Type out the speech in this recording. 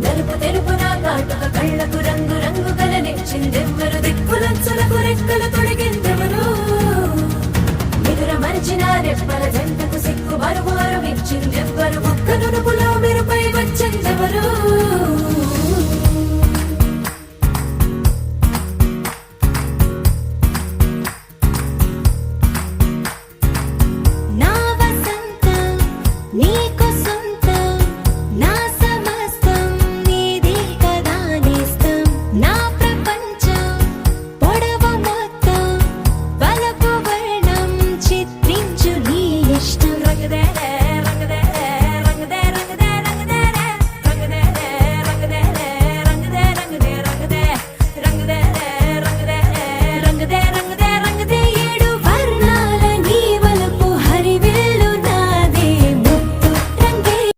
నలుపు తెలుపున కాటుక కళ్ళకు రంగు రంగు కలనిచ్చిందెవ్వరు దిక్కులచ్చులకు రెక్కలు తొడిగిందెవరు నిదుర మరిచిన రెప్పల జంటకు సిక్కు బరువారు ఇచ్చిందెవ్వరు ఒక్క నునుపు